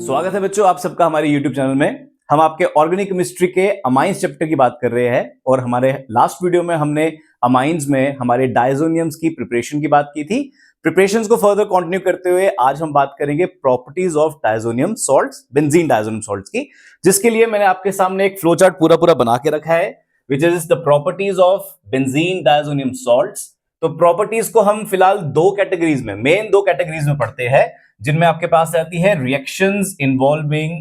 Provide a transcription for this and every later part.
स्वागत है बच्चों आप सबका हमारे YouTube चैनल में। हम आपके ऑर्गेनिक केमिस्ट्री के अमाइंस चैप्टर की बात कर रहे हैं और हमारे लास्ट वीडियो में हमने अमाइंस में हमारे डायजोनियम्स की प्रिपरेशन की बात की थी। प्रिपरेशंस को फर्दर कंटिन्यू करते हुए आज हम बात करेंगे properties of diazonium salts, benzene diazonium salts की, जिसके लिए मैंने आपके सामने एक फ्लो चार्ट पूरा बना के रखा है, which is the properties of benzene diazonium salts. तो प्रॉपर्टीज को हम फिलहाल दो कैटेगरीज में, मेन दो कैटेगरीज में पढ़ते हैं, जिनमें आपके पास आती है reactions involving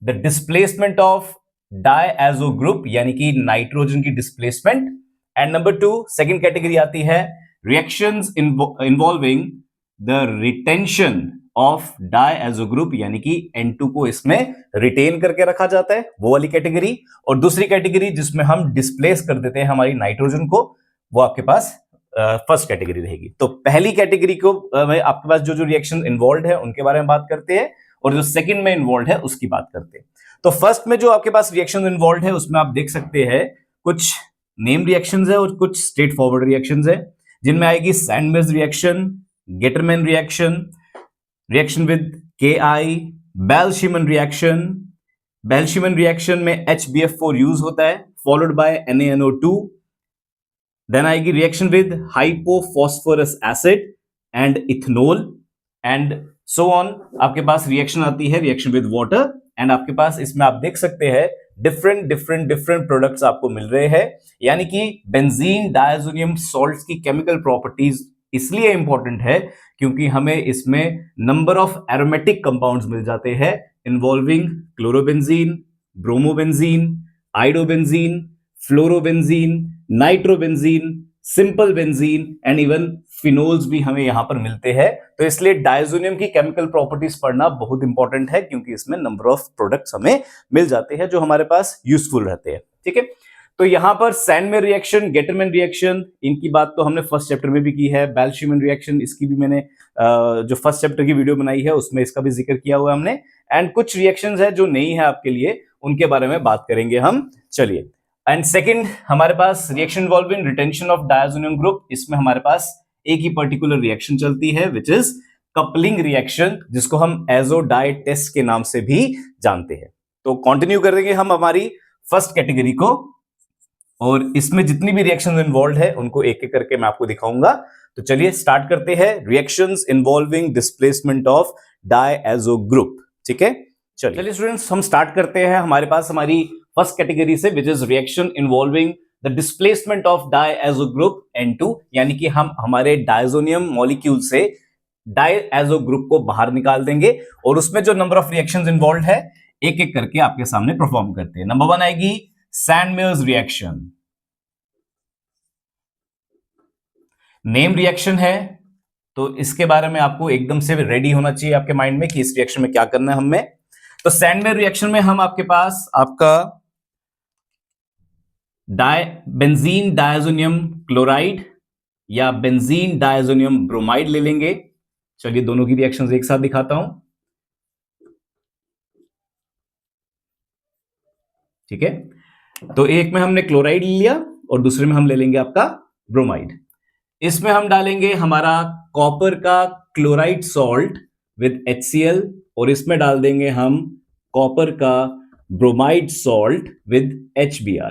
the displacement of diazo group, यानी कि नाइट्रोजन की displacement, and number two second category आती है reactions involving the retention of diazo group, यानी कि N2 को इसमें रिटेन करके रखा जाता है, वो वाली कैटेगरी। और दूसरी कैटेगरी जिसमें हम डिस्प्लेस कर देते हैं हमारी नाइट्रोजन को, वो आपके पास फर्स्ट कैटेगरी रहेगी। तो पहली कैटेगरी को में आपके पास जो रिएक्शन इन्वॉल्व है उनके बारे में बात करते हैं, और जो सेकंड में इन्वॉल्व है उसकी बात करते हैं। तो फर्स्ट में जो आपके पास रिएक्शन इन्वॉल्व है उसमें आप देख सकते हैं कुछ नेम रिएक्शंस है और कुछ स्ट्रेट फॉरवर्ड रिएक्शंस है, जिनमें आएगी Sandmeyer reaction, Gattermann reaction, reaction with KI, Balz Schiemann reaction. Balz Schiemann reaction में HBF4 यूज होता है, फॉलोड बाय NaNO2। देन आएगी reaction with hypophosphorous acid and ethanol, and so on. आपके पास रिएक्शन आती है रिएक्शन विद वाटर, एंड आपके पास इसमें आप देख सकते हैं डिफरेंट प्रोडक्ट्स आपको मिल रहे हैं। यानी कि बेंजीन डायजोनियम सॉल्ट्स की केमिकल प्रॉपर्टीज इसलिए इंपॉर्टेंट है क्योंकि हमें इसमें नंबर ऑफ एरोमेटिक कंपाउंड्स मिल जाते हैं involving chlorobenzene, bromobenzene, iodobenzene, fluorobenzene, nitrobenzene, simple benzene and even phenols भी हमें यहां पर मिलते हैं। तो इसलिए डायजोनियम की केमिकल प्रॉपर्टीज पढ़ना बहुत इंपॉर्टेंट है, क्योंकि इसमें नंबर ऑफ प्रोडक्ट्स हमें मिल जाते हैं जो हमारे पास यूजफुल रहते हैं। ठीक है, तो यहां पर सैंडमेर रिएक्शन, गेटरमैन रिएक्शन, इनकी बात तो हमने फर्स्ट चैप्टर में भी की है। बेल-शिमन रिएक्शन, इसकी भी मैंने जो फर्स्ट चैप्टर की वीडियो बनाई है उसमें इसका भी जिक्र किया हुआ है हमने। एंड कुछ रिएक्शंस है जो नई है आपके लिए, उनके बारे में बात करेंगे हम। चलिए, एंड सेकंड हमारे पास reaction involving retention of diazonium group. इसमें हमारे पास एक ही पर्टिकुलर रिएक्शन चलती है, विच इज कपलिंग रिएक्शन, जिसको हम एजो डाई टेस्ट के नाम से भी जानते हैं। तो कंटिन्यू करेंगे हम हमारी फर्स्ट कैटेगरी को, और इसमें जितनी भी रिएक्शंस इन्वॉल्व है उनको एक एक करके मैं आपको दिखाऊंगा। तो चलिए स्टार्ट करते हैं, reactions involving displacement of diazo group. ठीक है, चलिए स्टूडेंट्स हम स्टार्ट करते हैं हमारे पास हमारी फर्स्ट कैटेगरी से, which is reaction involving the displacement of diazo group N2, यानी कि हम हमारे डायजोनियम मॉलिक्यूल से डायएजो ग्रुप को बाहर निकाल देंगे, और उसमें जो नंबर ऑफ रिएक्शंस इन्वॉल्व है एक एक करके आपके सामने परफॉर्म करते हैं। नंबर 1 आएगी सैंडमेयर्स रिएक्शन। नेम रिएक्शन है, तो इसके बारे में आपको एकदम से रेडी होना चाहिए आपके माइंड में कि इस रिएक्शन में क्या करना है हमें। तो सैंडमेयर रिएक्शन में हम आपके पास आपका बेंजीन डायजोनियम क्लोराइड या बेंजीन डायजोनियम ब्रोमाइड ले लेंगे। चलिए दोनों की रिएक्शंस एक साथ दिखाता हूं। ठीक है, तो एक में हमने क्लोराइड ले लिया और दूसरे में हम ले लेंगे आपका ब्रोमाइड। इसमें हम डालेंगे हमारा कॉपर का क्लोराइड सॉल्ट विद HCl, और इसमें डाल देंगे हम कॉपर का ब्रोमाइड सॉल्ट विद HBr।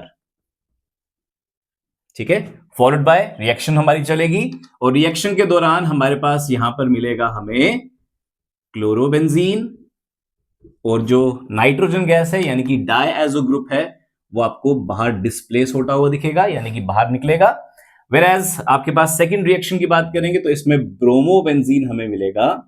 ठीक है, फॉलोड बाय रिएक्शन हमारी चलेगी, और रिएक्शन के दौरान हमारे पास यहां पर मिलेगा हमें क्लोरोबेंजीन, और जो नाइट्रोजन गैस है यानी कि डायएजो ग्रुप है वो आपको बाहर डिस्प्लेस होता हुआ दिखेगा, यानी कि बाहर निकलेगा। वेराज आपके पास सेकंड रिएक्शन की बात करेंगे तो इसमें ब्रोमोबेंजीन हमें मिलेगा,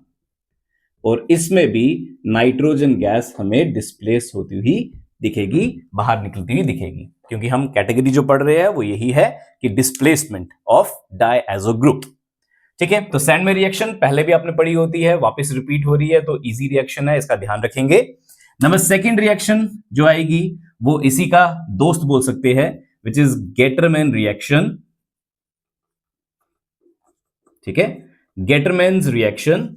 और इसमें भी नाइट्रोजन गैस हमें डिस्प्लेस होती हुई दिखेगी, बाहर निकलती हुई दिखेगी, क्योंकि हम कैटेगरी जो पढ़ रहे हैं वो यही है कि डिस्प्लेसमेंट ऑफ डायएजो ग्रुप। ठीक है, तो सैंडमेयर रिएक्शन पहले भी आपने पढ़ी होती है, वापस रिपीट हो रही है, तो इजी रिएक्शन है, इसका ध्यान रखेंगे। नंबर सेकंड रिएक्शन जो आएगी वो इसी का दोस्त बोल सकते हैं, विच इज गेटरमैन रिएक्शन। ठीक है, गेटरमैन्स रिएक्शन,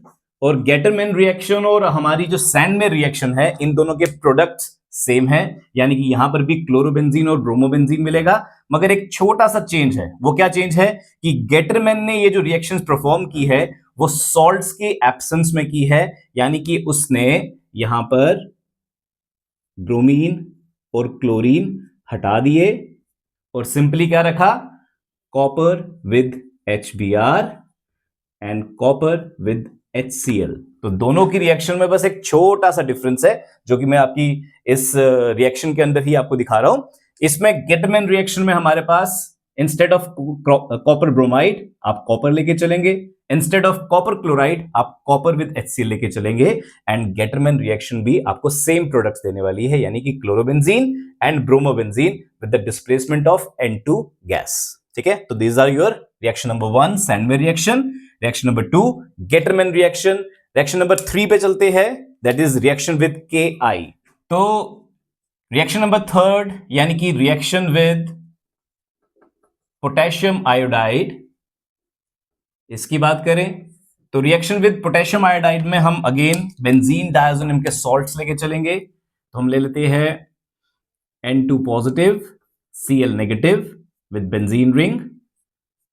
और गेटरमैन रिएक्शन और हमारी जो सैंडमेयर रिएक्शन है, इन दोनों के प्रोडक्ट्स सेम है, यानी कि यहां पर भी क्लोरोबेंजीन और ब्रोमोबेंजीन मिलेगा, मगर एक छोटा सा चेंज है। वो क्या चेंज है कि गेटरमैन ने ये जो रिएक्शंस परफॉर्म की है वो सॉल्ट्स की एब्सेंस में की है, यानी कि उसने यहां पर ब्रोमीन और क्लोरीन हटा दिए और सिंपली क्या रखा, copper with HBr and copper with HCl। तो दोनों की रिएक्शन में बस एक छोटा सा डिफरेंस है जो कि मैं आपकी इस रिएक्शन के अंदर ही आपको दिखा रहा हूं। इसमें गेटमैन रिएक्शन में हमारे पास इंस्टेड ऑफ कॉपर ब्रोमाइड आप कॉपर लेके चलेंगे, इंस्टेड ऑफ कॉपर क्लोराइड आप कॉपर विद HCl लेके चलेंगे, एंड गेटरमैन रिएक्शन भी आपको सेम प्रोडक्ट्स देने वाली है, यानी कि chlorobenzene and bromobenzene with the displacement of N2 gas. ठीक है, तो these are your reaction number 1 sandwich reaction, reaction number 2 Gattermann reaction. Reaction number 3 पे चलते हैं, that is reaction with Ki। तो रिएक्शन नंबर 3 यानी कि रिएक्शन विद पोटेशियम आयोडाइड, इसकी बात करें तो रिएक्शन विद पोटेशियम आयोडाइड में हम अगेन बेंजीन डायज़ोनियम के सॉल्ट्स लेके चलेंगे। तो हम ले लेते हैं N2 positive Cl negative with benzene ring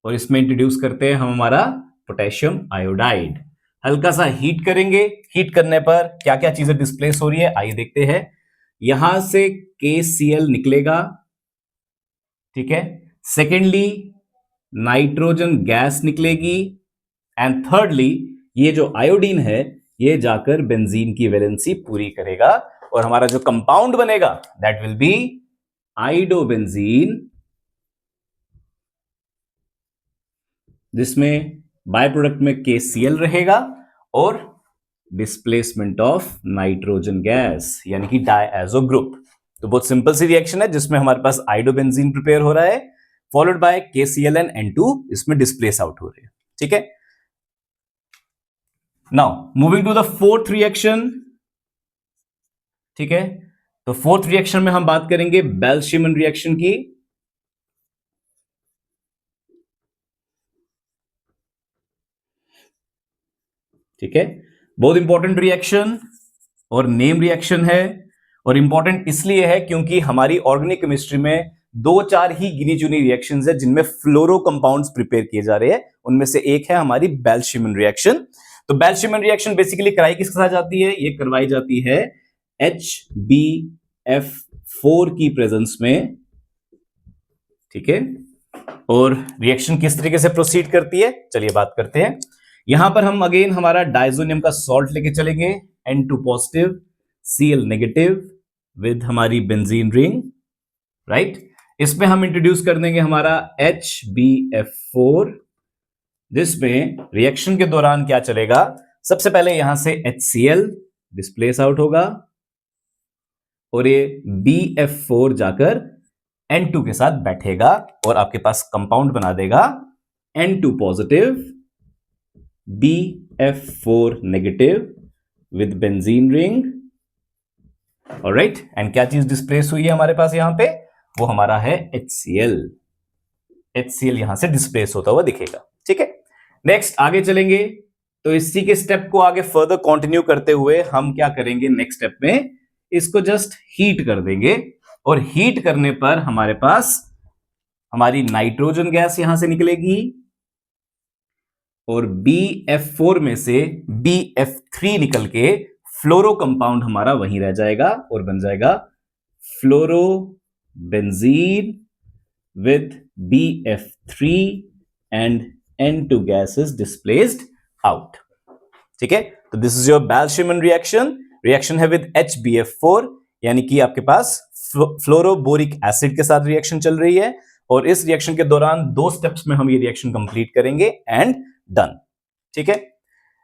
और इसमें इंट्रोड्यूस करते हैं हम हमारा पोटेशियम आयोडाइड। हल्का सा हीट करेंगे, हीट करने पर क्या क्या चीजें डिस्प्लेस हो रही है आइए देखते हैं। यहां से KCl निकलेगा, ठीक है। सेकेंडली नाइट्रोजन गैस निकलेगी एंड थर्डली ये जो आयोडीन है ये जाकर बेंजीन की वैलेंसी पूरी करेगा और हमारा जो कंपाउंड बनेगा दैट विल बी आइडोबेंजीन, जिसमें बाय प्रोडक्ट में KCl रहेगा और डिस्प्लेसमेंट ऑफ नाइट्रोजन गैस यानी कि डायएजो ग्रुप। तो बहुत सिंपल सी रिएक्शन है जिसमें हमारे पास आइडोबेंजीन प्रिपेयर हो रहा है followed bye KCl and N2 इसमें डिस्प्लेस आउट हो रहे हैं। ठीक है, now moving to the fourth reaction. ठीक है, तो फोर्थ रिएक्शन में हम बात करेंगे बेल्शिमन रिएक्शन की। ठीक है, बहुत इंपॉर्टेंट रिएक्शन और नेम रिएक्शन है और इंपॉर्टेंट इसलिए है क्योंकि हमारी ऑर्गेनिक केमिस्ट्री में 2-4 ही गिनी चुनी रिएक्शंस है जिनमें फ्लोरो कंपाउंड्स प्रिपेयर किए जा रहे हैं। उनमें से एक है हमारी बेल्शिमन रिएक्शन। तो बेल्शिमन रिएक्शन बेसिकली कराई किसके साथ जाती है, ये करवाई जाती है HbF4 की प्रेजेंस में। ठीक है, और रिएक्शन किस तरीके से प्रोसीड करती है चलिए बात करते हैं। यहां पर हम अगेन हमारा डायज़ोनियम का सॉल्ट लेके चलेंगे N2 positive Cl negative with हमारी बेंजीन रिंग, राइट। इसमें हम इंट्रोड्यूस कर देंगे हमारा HbF4, जिसमें रिएक्शन के दौरान क्या चलेगा, सबसे पहले यहां से HCl डिस्प्लेस आउट होगा और ये BF4 जाकर N2 के साथ बैठेगा और आपके पास कंपाउंड बना देगा N2 positive BF4 negative with benzene ring, alright. And क्या चीज डिस्प्लेस हुई है हमारे पास यहां पे, वो हमारा है HCl। HCl यहां से डिस्प्लेस होता हुआ दिखेगा। ठीक है, नेक्स्ट आगे चलेंगे तो इसी के स्टेप को आगे फर्दर कंटिन्यू करते हुए हम क्या करेंगे, नेक्स्ट स्टेप में इसको जस्ट हीट कर देंगे और हीट करने पर हमारे पास हमारी नाइट्रोजन गैस यहां से निकलेगी और BF4 में से BF3 निकल के फ्लोरो कंपाउंड हमारा वहीं रह जाएगा और बन जाएगा fluorobenzene with BF3 and N2 gas is displaced out. ठीक है, तो दिस इज योर बेल्शिमन रिएक्शन। रिएक्शन है विद HbF4 यानी कि आपके पास फ्लोरोबोरिक एसिड के साथ रिएक्शन चल रही है और इस रिएक्शन के दौरान 2 स्टेप्स में हम ये रिएक्शन कंप्लीट करेंगे एंड डन। ठीक है,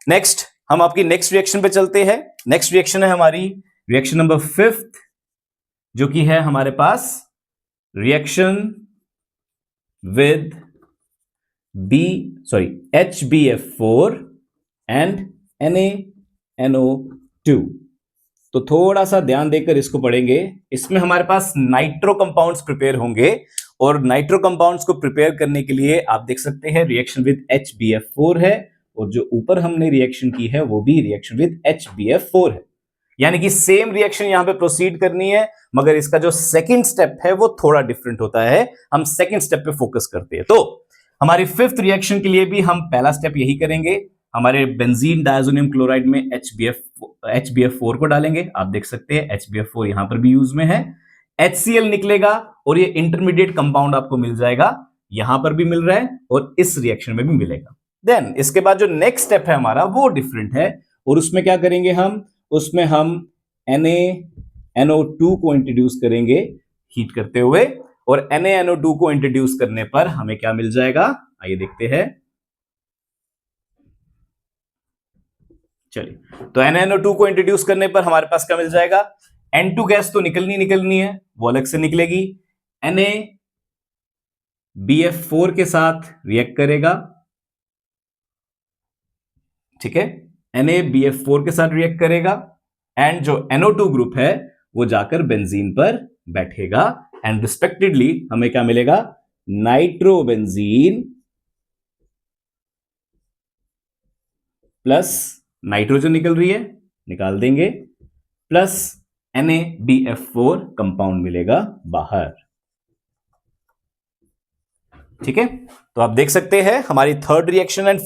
नेक्स्ट हम आपकी नेक्स्ट रिएक्शन पे चलते हैं। नेक्स्ट रिएक्शन है हमारी रिएक्शन नंबर 5 जो कि है हमारे पास reaction with HbF4 and NaNO2। तो थोड़ा सा ध्यान देकर इसको पढ़ेंगे। इसमें हमारे पास नाइट्रो कंपाउंड्स प्रिपेयर होंगे और नाइट्रो कंपाउंड्स को प्रिपेयर करने के लिए आप देख सकते हैं रिएक्शन विद HbF4 है और जो ऊपर हमने रिएक्शन की है वो भी रिएक्शन विद HbF4 है, यानी कि सेम रिएक्शन यहां पे प्रोसीड करनी है मगर इसका जो सेकंड स्टेप है वो थोड़ा डिफरेंट होता है। हम सेकंड स्टेप पे फोकस करते हैं। तो हमारी 5th रिएक्शन के लिए भी हम पहला स्टेप यही करेंगे, हमारे बेंजीन डायजोनियम क्लोराइड में HBF4 को डालेंगे। आप देख सकते हैं HBF4 यहां पर भी यूज में है। HCl निकलेगा और ये इंटरमीडिएट कंपाउंड आपको मिल जाएगा, यहां पर भी मिल रहा है और इस रिएक्शन में भी मिलेगा। देन इसके बाद जो नेक्स्ट स्टेप है हमारा वो डिफरेंट है, और उसमें क्या करेंगे हम, उसमें हम NaNO2 को इंट्रोड्यूस करेंगे हीट करते हुए, और NaNO2 को इंट्रोड्यूस करने पर हमें क्या मिल जाएगा, आइए देखते हैं। चलिए, तो NaNO2 को इंट्रोड्यूस करने पर हमारे पास क्या मिल जाएगा, N2 गैस तो निकलनी है, वो अलग से निकलेगी। NaBF4 के साथ रिएक्ट करेगा, ठीक है, NaBF4 के साथ रिएक्ट करेगा, एंड जो NO2 ग्रुप है वो जाकर बेंजीन पर बैठेगा, एंड रिस्पेक्टिवली हमें क्या मिलेगा, नाइट्रोबेंजीन प्लस नाइट्रोजन निकल रही है, निकाल देंगे, प्लस NaBF4 कंपाउंड मिलेगा बाहर। ठीक है, तो आप देख सकते हैं हमारी थर्ड रिएक्शन एंड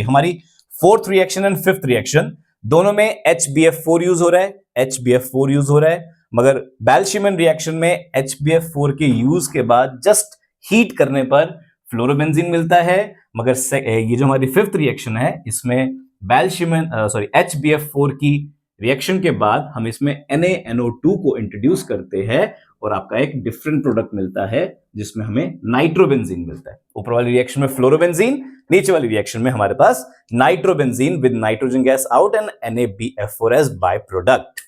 हमारी fourth reaction and fifth reaction दोनों में HBF4 यूज हो रहा है, HBF4 यूज हो रहा है, मगर बैल्शिमन रिएक्शन में HBF4 के यूज के बाद जस्ट हीट करने पर फ्लोरोबेंजीन मिलता है, मगर ये जो हमारी फिफ्थ रिएक्शन है इसमें HBF4 की रिएक्शन के बाद हम इसमें NaNO2 को इंट्रोड्यूस करते हैं और आपका एक डिफरेंट प्रोडक्ट मिलता है जिसमें हमें नाइट्रोबेंजीन मिलता है। ऊपर वाली रिएक्शन में फ्लोरोबेंजीन, नीचे वाली रिएक्शन में हमारे पास nitrobenzene with nitrogen gas out and NaBF4 as by product.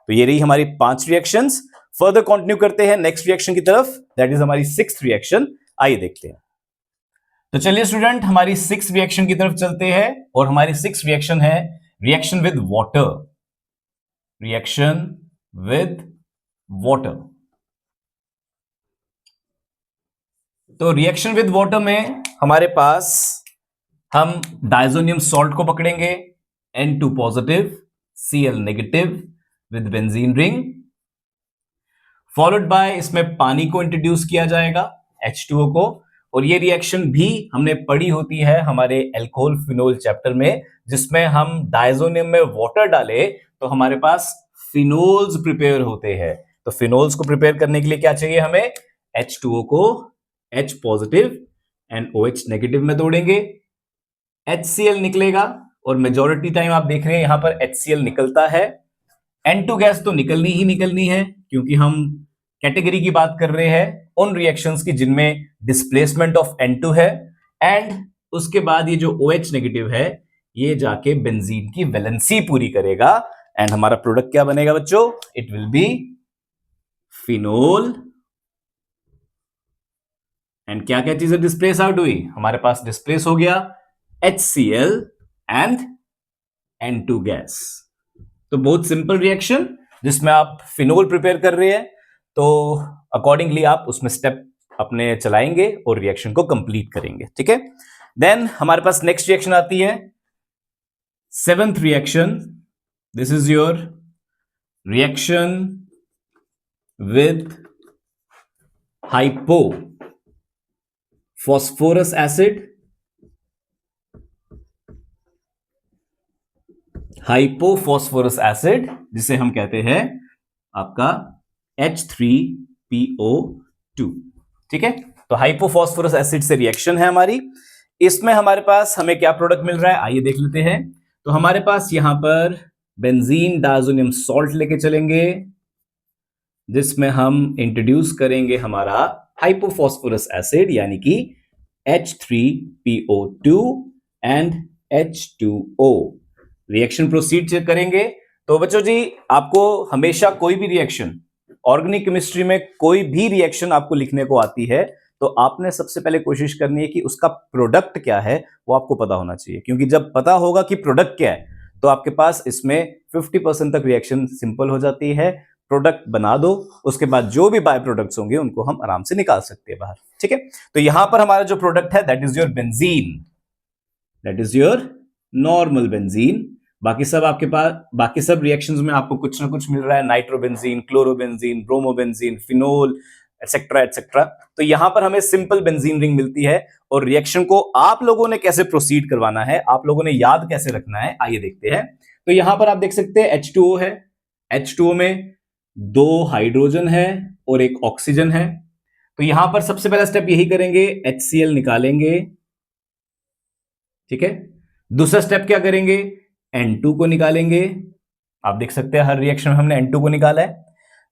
तो ये रही हमारी 5 रिएक्शंस। फर्दर कंटिन्यू करते हैं नेक्स्ट रिएक्शन की तरफ, दैट इज हमारी 6th रिएक्शन। आइए देखते हैं। तो चलिए स्टूडेंट, हमारी 6th रिएक्शन की तरफ चलते हैं, और हमारी 6th रिएक्शन है reaction with water. Reaction with water. तो रिएक्शन विद वाटर में हमारे पास हम डायजोनियम सॉल्ट को पकड़ेंगे, N2 positive Cl negative with benzene ring, followed by इसमें पानी को इंट्रोड्यूस किया जाएगा, H2O को, और ये रिएक्शन भी हमने पढ़ी होती है हमारे एल्कोहल फिनोल चैप्टर में, जिसमें हम डायजोनियम में वाटर डाले तो हमारे पास फिनोल्स प्रिपेयर होते हैं। तो फिनोल्स को प्रिपेयर करने के लिए क्या चाहिए हमें, H2O को H positive and OH negative में तोड़ेंगे, HCl निकलेगा, और मेजॉरिटी टाइम आप देख रहे हैं यहां पर HCl निकलता है। N2 गैस तो निकलनी है, क्योंकि हम कैटेगरी की बात कर रहे हैं उन रिएक्शंस की जिनमें डिस्प्लेसमेंट ऑफ N2 है, एंड उसके बाद ये जो OH नेगेटिव है ये जाके बेंजीन की वैलेंसी पूरी करेगा, एंड हमारा प्रोडक्ट क्या बनेगा बच्चों, it will be phenol. And क्या क्या चीजें डिस्प्लेस आउट हुई, हमारे पास डिस्प्लेस हो गया HCl एंड N2 गैस। तो बहुत सिंपल रिएक्शन जिसमें आप फिनोल प्रिपेयर कर रहे हैं, तो अकॉर्डिंगली आप उसमें स्टेप अपने चलाएंगे और रिएक्शन को कंप्लीट करेंगे। ठीक है, देन हमारे पास नेक्स्ट रिएक्शन आती है 7th reaction. This is your reaction with hypo phosphorous acid, hypophosphorous acid, जिसे हम कहते हैं आपका H3PO2। ठीक है, तो हाइपोफॉस्फोरस एसिड से रिएक्शन है हमारी। इसमें हमारे पास हमें क्या प्रोडक्ट मिल रहा है, आइए देख लेते हैं। तो हमारे पास यहां पर बेंजीन डायजोनियम सॉल्ट लेके चलेंगे, जिसमें हम इंट्रोड्यूस करेंगे हमारा हाइपोफॉस्फोरस एसिड यानी कि H3PO2 and H2O। Reaction proceed check करेंगे। तो बच्चों जी, आपको हमेशा कोई भी रिएक्शन, ऑर्गेनिक केमिस्ट्री में कोई भी रिएक्शन आपको लिखने को आती है तो आपने सबसे पहले कोशिश करनी है कि उसका प्रोडक्ट क्या है वो आपको पता होना चाहिए, क्योंकि जब पता होगा कि प्रोडक्ट क्या है तो आपके पास इसमें 50% तक रिएक्शन सिंपल हो जाती है। प्रोडक्ट बना दो, उसके बाद जो भी बाय प्रोडक्ट्स होंगे उनको हम आराम से निकाल सकते हैं बाहर। ठीक है, तो यहां पर हमारा जो प्रोडक्ट है that is your benzene, that is your normal benzene. बाकी सब आपके पास, बाकी सब रिएक्शंस में आपको कुछ ना कुछ मिल रहा है, nitrobenzene, chlorobenzene, bromobenzene, phenol, etcetera etcetera. तो यहां पर हमें सिंपल बेंजीन रिंग मिलती है और रिएक्शन को आप लोगों ने कैसे प्रोसीड करवाना है, आप लोगों ने याद कैसे रखना है, आइए देखते हैं। तो यहां पर आप देख सकते हैं H2O है, H2O में 2 हाइड्रोजन है और 1 ऑक्सीजन है। तो यहां पर सबसे पहला स्टेप यही करेंगे, HCl निकालेंगे, ठीक है। दूसरा स्टेप क्या करेंगे, N2 को निकालेंगे। आप देख सकते हैं हर रिएक्शन में हमने N2 को निकाला है।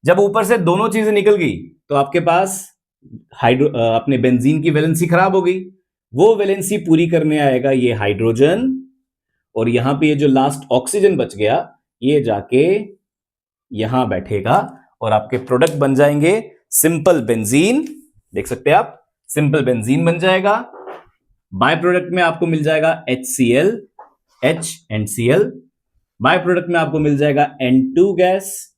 जब ऊपर से दोनों चीजें निकल गई तो आपके पास अपने बेंजीन की वैलेंसी खराब हो गई। वो वैलेंसी पूरी करने आएगा ये हाइड्रोजन, और यहां पे ये जो लास्ट ऑक्सीजन बच गया ये जाके यहां बैठेगा और आपके प्रोडक्ट बन जाएंगे सिंपल बेंजीन। देख सकते हैं आप, सिंपल बेंजीन बन जाएगा। बाय प्रोडक्ट में आपको मिल जाएगा HCl, H and Cl। By product में आपको मिल जाएगा N2 गैस,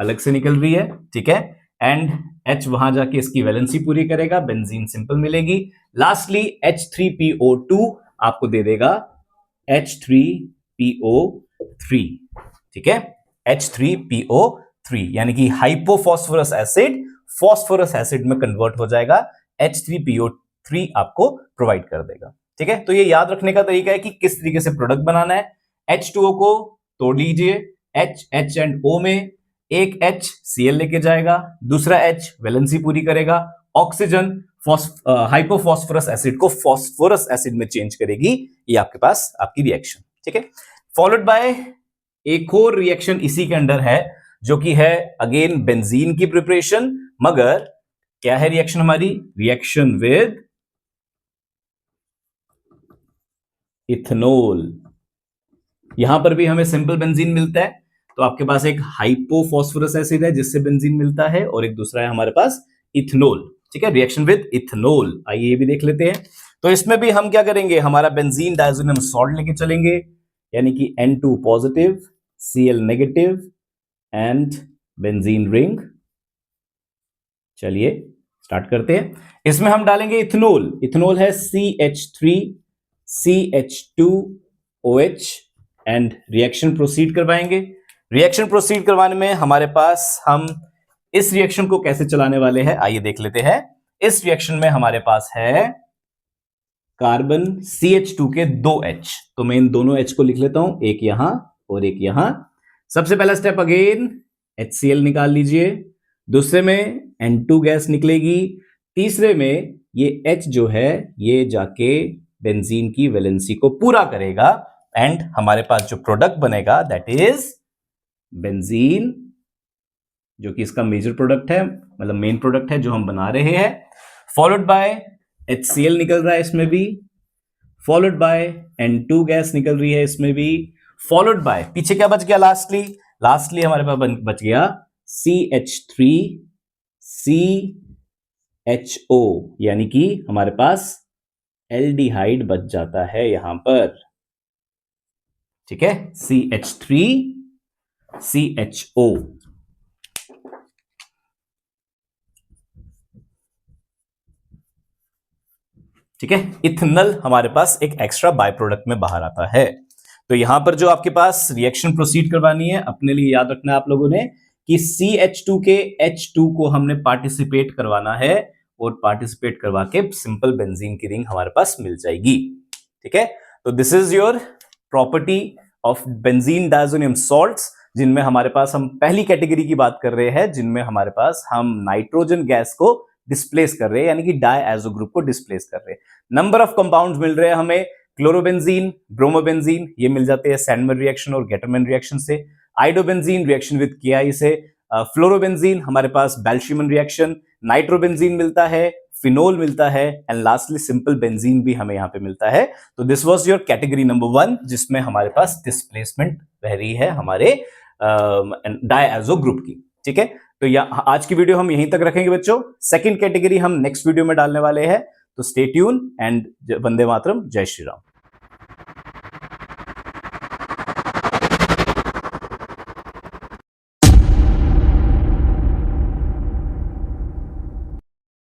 अलग से निकल रही है, ठीक है। एंड H वहां जाके इसकी वैलेंसी पूरी करेगा, बेंजीन सिंपल मिलेगी। लास्टली H3PO2 आपको दे देगा H3PO3, ठीक है, H3PO3 यानी कि हाइपोफॉस्फोरस एसिड फॉस्फोरस एसिड में कन्वर्ट हो जाएगा, H3PO3 आपको प्रोवाइड कर देगा, ठीक है। तो ये याद रखने का तरीका है कि किस तरीके से प्रोडक्ट बनाना है। H2O को तोड़ लीजिए, H एंड O में एक H Cl लेके जाएगा, दूसरा H वैलेंसी पूरी करेगा, ऑक्सीजन हाइपोफॉस्फोरस एसिड को फॉस्फोरस एसिड में चेंज करेगी। ये आपके पास आपकी रिएक्शन, ठीक है। फॉलोड बाय एक और रिएक्शन इसी के अंडर है जो कि है अगेन बेंजीन की प्रिपरेशन, मगर क्या है रिएक्शन हमारी, रिएक्शन विद इथेनॉल। यहां पर भी हमें सिंपल बेंजीन मिलता है, तो आपके पास एक हाइपोफॉस्फोरस एसिड है जिससे बेंजीन मिलता है और एक दूसरा है हमारे पास इथेनॉल, ठीक है, रिएक्शन विद इथेनॉल। आइए ये भी देख लेते हैं। तो इसमें भी हम क्या करेंगे, हमारा बेंजीन डायज़ोनियम सॉल्ट लेके चलेंगे, यानी कि N2 positive, Cl negative and benzene ring. चलिए स्टार्ट करते हैं। इसमें हम डालेंगे इथेनॉल, इथेनॉल है CH3 CH2OH and reaction proceed करवाएंगे। रिएक्शन प्रोसीड करवाने में हमारे पास हम इस रिएक्शन को कैसे चलाने वाले हैं, आइए देख लेते हैं। इस रिएक्शन में हमारे पास है कार्बन CH2 के 2 H, तो मैं इन दोनों H को लिख लेता हूं, एक यहां और एक यहां। सबसे पहला स्टेप अगेन HCl निकाल लीजिए, दूसरे में N2 गैस निकलेगी, तीसरे में ये H जो है ये जाके बेंजीन की वैलेंसी को पूरा करेगा एंड हमारे पास जो प्रोडक्ट बनेगा दैट इज बेंजीन, जो कि इसका मेजर प्रोडक्ट है, मतलब मेन प्रोडक्ट है जो हम बना रहे हैं। फॉलोड बाय HCl निकल रहा है इसमें भी, फॉलोड बाय N2 गैस निकल रही है इसमें भी, फॉलोड बाय पीछे क्या बच गया, लास्टली हमारे पास बच गया CH3 CHO, यानी कि हमारे पास एल्डिहाइड बच जाता है यहां पर, ठीक है, CH3 CHO। ठीक है, इथेनॉल हमारे पास एक एक्स्ट्रा बाय प्रोडक्ट में बाहर आता है। तो यहां पर जो आपके पास रिएक्शन प्रोसीड करवानी है, अपने लिए याद रखना है आप लोगों ने कि CH2 के H2 को हमने पार्टिसिपेट करवाना है और पार्टिसिपेट करवा के सिंपल बेंजीन की रिंग हमारे पास मिल जाएगी, ठीक है। तो this is your property of benzene diazonium salts, जिनमें हमारे पास हम पहली कैटेगरी की बात कर रहे हैं, जिनमें हमारे पास हम नाइट्रोजन गैस को डिस्प्लेस कर रहे हैं, यानी कि डायएजो ग्रुप को डिस्प्लेस कर रहे हैं। नंबर ऑफ कंपाउंड्स मिल रहे हैं हमें, क्लोरोबेंजीन, ब्रोमोबेंजीन, ये मिल जाते हैं सैंडमैन रिएक्शन और गेटरमैन रिएक्शन से, आइडोबेंजीन रिएक्शन विद KI से, फ्लोरोबेंजीन हमारे पास बैल्शिमन रिएक्शन, नाइट्रोबेंजीन मिलता है, फिनोल मिलता है एंड लास्टली सिंपल बेंजीन भी हमें यहां पे मिलता है। तो this was your category number 1, जिसमें हमारे पास डिस्प्लेसमेंट रह रही है हमारे डायएजो ग्रुप की, ठीक है। तो आज की वीडियो हम यहीं तक रखेंगे बच्चों। सेकंड कैटेगरी हम नेक्स्ट वीडियो में डालने वाले हैं, तो stay tune and Vande Mataram, जय श्री राम।